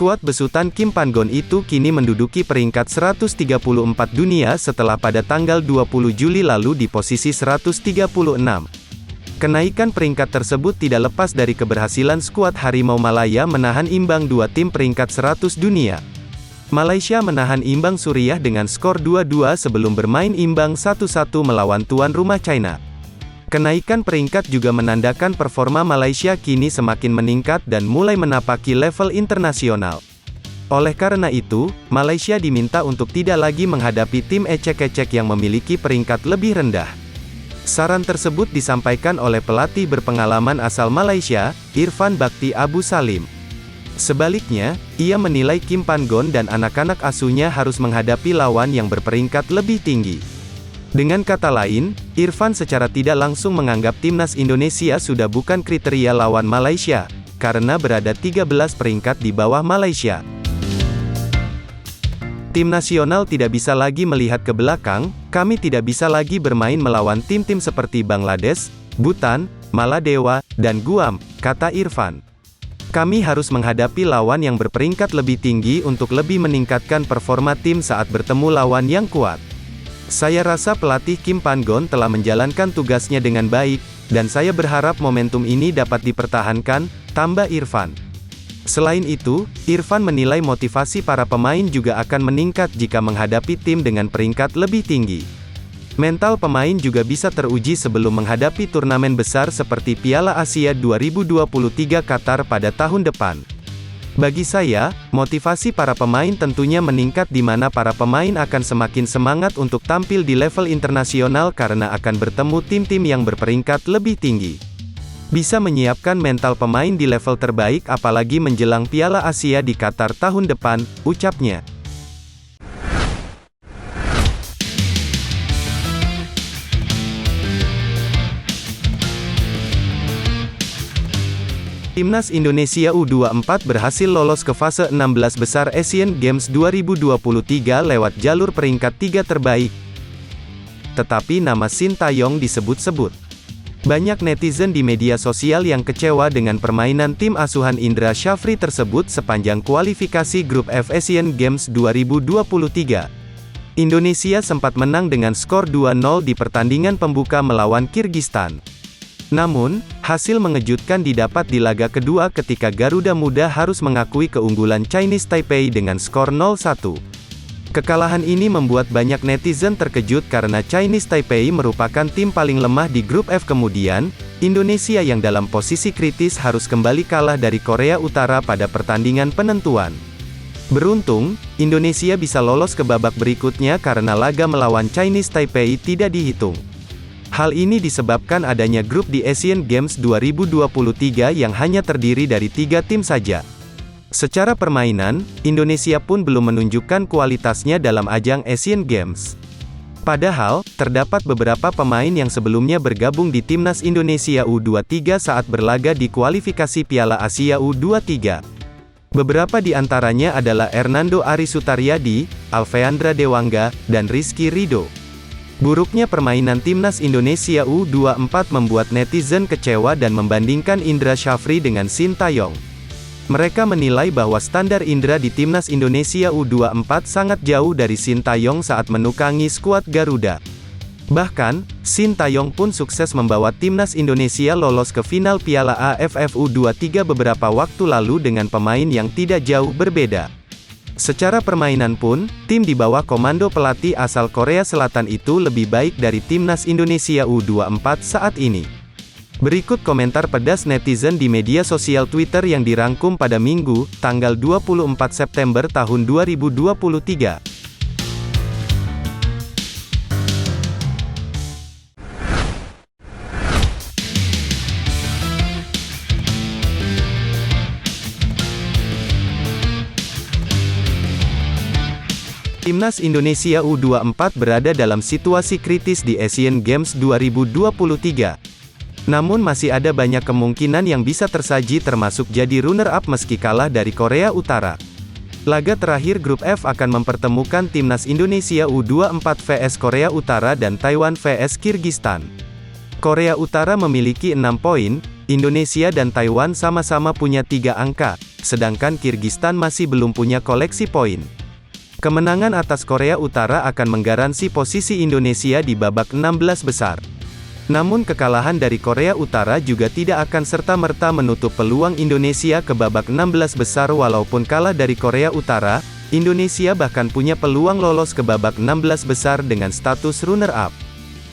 Skuad besutan Kim Pan-gon itu kini menduduki peringkat 134 dunia setelah pada tanggal 20 Juli lalu di posisi 136. Kenaikan peringkat tersebut tidak lepas dari keberhasilan skuad Harimau Malaya menahan imbang dua tim peringkat 100 dunia. Malaysia menahan imbang Suriah dengan skor 2-2 sebelum bermain imbang 1-1 melawan tuan rumah China. Kenaikan peringkat juga menandakan performa Malaysia kini semakin meningkat dan mulai menapaki level internasional. Oleh karena itu, Malaysia diminta untuk tidak lagi menghadapi tim ecek-ecek yang memiliki peringkat lebih rendah. Saran tersebut disampaikan oleh pelatih berpengalaman asal Malaysia, Irfan Bakti Abu Salim. Sebaliknya, ia menilai Kim Pan-gon dan anak-anak asuhnya harus menghadapi lawan yang berperingkat lebih tinggi. Dengan kata lain, Irfan secara tidak langsung menganggap timnas Indonesia sudah bukan kriteria lawan Malaysia, karena berada 13 peringkat di bawah Malaysia. Tim nasional tidak bisa lagi melihat ke belakang, kami tidak bisa lagi bermain melawan tim-tim seperti Bangladesh, Bhutan, Maladewa, dan Guam, kata Irfan. Kami harus menghadapi lawan yang berperingkat lebih tinggi untuk lebih meningkatkan performa tim saat bertemu lawan yang kuat. Saya rasa pelatih Kim Pan-gon telah menjalankan tugasnya dengan baik, dan saya berharap momentum ini dapat dipertahankan, tambah Irfan. Selain itu, Irfan menilai motivasi para pemain juga akan meningkat jika menghadapi tim dengan peringkat lebih tinggi. Mental pemain juga bisa teruji sebelum menghadapi turnamen besar seperti Piala Asia 2023 Qatar pada tahun depan. Bagi saya, motivasi para pemain tentunya meningkat di mana para pemain akan semakin semangat untuk tampil di level internasional karena akan bertemu tim-tim yang berperingkat lebih tinggi. Bisa menyiapkan mental pemain di level terbaik apalagi menjelang Piala Asia di Qatar tahun depan, ucapnya. Timnas Indonesia U24 berhasil lolos ke fase 16 besar Asian Games 2023 lewat jalur peringkat 3 terbaik. Tetapi nama Sintayong disebut-sebut. Banyak netizen di media sosial yang kecewa dengan permainan tim asuhan Indra Syafri tersebut sepanjang kualifikasi grup F Asian Games 2023. Indonesia sempat menang dengan skor 2-0 di pertandingan pembuka melawan Kirgistan. Namun, hasil mengejutkan didapat di laga kedua ketika Garuda Muda harus mengakui keunggulan Chinese Taipei dengan skor 0-1. Kekalahan ini membuat banyak netizen terkejut karena Chinese Taipei merupakan tim paling lemah di grup F. Kemudian, Indonesia yang dalam posisi kritis harus kembali kalah dari Korea Utara pada pertandingan penentuan. Beruntung, Indonesia bisa lolos ke babak berikutnya karena laga melawan Chinese Taipei tidak dihitung. Hal ini disebabkan adanya grup di Asian Games 2023 yang hanya terdiri dari 3 tim saja. Secara permainan, Indonesia pun belum menunjukkan kualitasnya dalam ajang Asian Games. Padahal, terdapat beberapa pemain yang sebelumnya bergabung di Timnas Indonesia U23 saat berlaga di kualifikasi Piala Asia U23. Beberapa di antaranya adalah Hernando Ari Sutaryadi, Alfeandra Dewangga, dan Rizky Ridho. Buruknya permainan Timnas Indonesia U24 membuat netizen kecewa dan membandingkan Indra Syafri dengan Sintayong. Mereka menilai bahwa standar Indra di Timnas Indonesia U24 sangat jauh dari Sintayong saat menukangi skuad Garuda. Bahkan, Sintayong pun sukses membawa Timnas Indonesia lolos ke final Piala AFF U23 beberapa waktu lalu dengan pemain yang tidak jauh berbeda. Secara permainan pun, tim di bawah komando pelatih asal Korea Selatan itu lebih baik dari Timnas Indonesia U24 saat ini. Berikut komentar pedas netizen di media sosial Twitter yang dirangkum pada Minggu, tanggal 24 September tahun 2023. Timnas Indonesia U24 berada dalam situasi kritis di Asian Games 2023. Namun masih ada banyak kemungkinan yang bisa tersaji termasuk jadi runner-up meski kalah dari Korea Utara. Laga terakhir grup F akan mempertemukan Timnas Indonesia U24 vs Korea Utara dan Taiwan vs Kirgistan. Korea Utara memiliki 6 poin, Indonesia dan Taiwan sama-sama punya 3 angka. sedangkan Kirgistan masih belum punya koleksi poin. Kemenangan atas Korea Utara akan menggaransi posisi Indonesia di babak 16 besar. Namun kekalahan dari Korea Utara juga tidak akan serta-merta menutup peluang Indonesia ke babak 16 besar. Walaupun kalah dari Korea Utara, Indonesia bahkan punya peluang lolos ke babak 16 besar dengan status runner-up.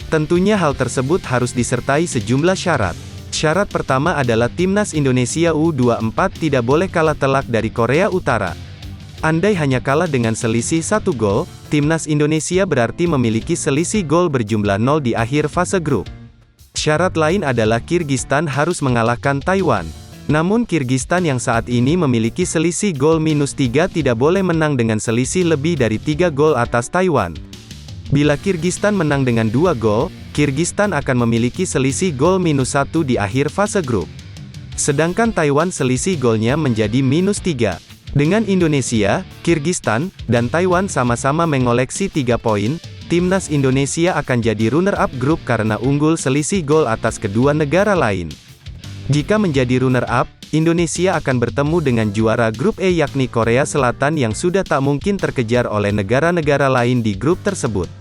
Tentunya hal tersebut harus disertai sejumlah syarat. Syarat pertama adalah timnas Indonesia U24 tidak boleh kalah telak dari Korea Utara. Andai hanya kalah dengan selisih 1 gol, timnas Indonesia berarti memiliki selisih gol berjumlah 0 di akhir fase grup. Syarat lain adalah Kirgistan harus mengalahkan Taiwan. Namun Kirgistan yang saat ini memiliki selisih gol -3 tidak boleh menang dengan selisih lebih dari 3 gol atas Taiwan. Bila Kirgistan menang dengan 2 gol, Kirgistan akan memiliki selisih gol -1 di akhir fase grup. Sedangkan Taiwan selisih golnya menjadi -3. Dengan Indonesia, Kirgistan, dan Taiwan sama-sama mengoleksi 3 poin, timnas Indonesia akan jadi runner-up grup karena unggul selisih gol atas kedua negara lain. Jika menjadi runner-up, Indonesia akan bertemu dengan juara grup E yakni Korea Selatan yang sudah tak mungkin terkejar oleh negara-negara lain di grup tersebut.